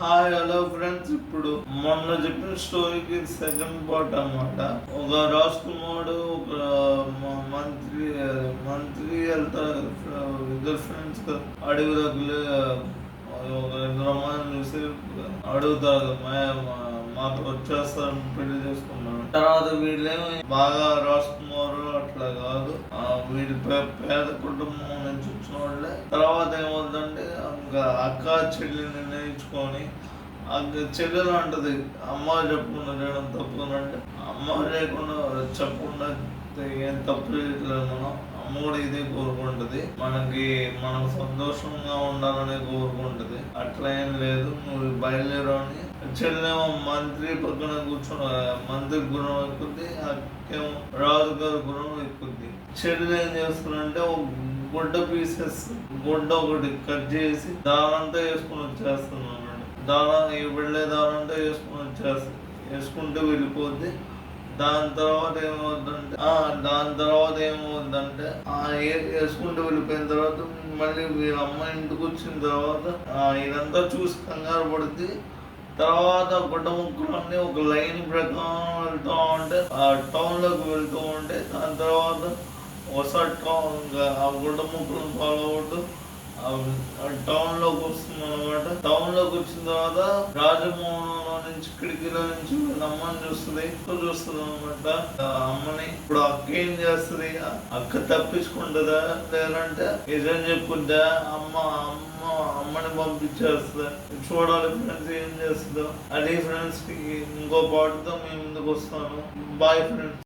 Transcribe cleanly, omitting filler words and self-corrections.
Hi hello friends, ఇప్పుడు మొన్న చెప్పిన స్టోరీకి సెకండ్ పార్ట్ అన్నమాట. ఒక రాజ్ కుమార్ ఒక మంత్రి మంత్రి వెళ్తారు, ఇద్దరు ఫ్రెండ్స్ అడవిలోకి ఒక ఇద్దరు అమ్మాయిని చూసి అడుగుతారు, మాతో వచ్చేస్తారు, పెళ్లి చేసుకున్నాను. తర్వాత వీళ్ళేమి బాగా రాజ్ కుమార్ అట్లా కాదు, వీడి పేద కుటుంబం నుంచి వచ్చిన వాళ్ళే. తర్వాత ఏమవుతుందంటే ఇంకా అక్క చెల్లి నిర్ణయించుకొని చెల్లెలు అంటది, అమ్మ చెప్పకుండా చేయడం తప్పు అంటే, అమ్మ లేకుండా చెప్పకుండా ఏం తప్పు చేయట్లేదు మనం. అమ్మ కూడా ఇదే కోరుకుంటది, మనం సంతోషంగా ఉండాలని కోరుకుంటది. అట్లా ఏం లేదు, నువ్వు బయలుదేరు అని. చెల్లెమో మంత్రి పక్కన కూర్చొని మంత్రి గుణం ఎక్కుద్ది, అక్కేమో రాజుగారి గుణం ఎక్కుద్ది. చెల్లెలు ఏం చేస్తుందంటే ఒక గుడ్డ పీసెస్ ఒకటి కట్ చేసి దానంతా వేసుకుని వచ్చేస్తున్నాను. వెళ్ళే దానంతా వేసుకుంటూ వెళ్ళిపోద్ది. దాని తర్వాత ఏమవుద్దంటే వేసుకుంటూ వెళ్ళిపోయిన తర్వాత మళ్ళీ వీళ్ళ అమ్మ ఇంటికి వచ్చిన తర్వాత ఇదంతా చూసి కంగారు పడుద్ది. తర్వాత గుడ్డ ముక్కలన్నీ ఒక లైన్ ప్రకారం వెళ్తూ ఉంటే ఆ టౌన్ లోకి వెళ్తూ ఉంటే, దాని తర్వాత ఒకసారి ఆ గుడ్డ ముక్కలను ఫాలో అవుతూ టౌన్ లోకి వస్తుంది అనమాట. టౌన్ లోకి వచ్చిన తర్వాత రాజమోహనంలో నుంచి కిటికీలో నుంచి అమ్మని చూస్తుంది అనమాట. అమ్మని ఇప్పుడు అక్క ఏం చేస్తుంది, అక్క తప్పించుకుంటుందా లేదంటే నిజం చెప్పుద్దా, అమ్మని పంపించేస్తుందా? చూడాలి ఫ్రెండ్స్ ఏం చేస్తుందో. అదే ఫ్రెండ్స్ కి ఇంకో పాటతో మేము ముందుకు వస్తాను. Bye friends.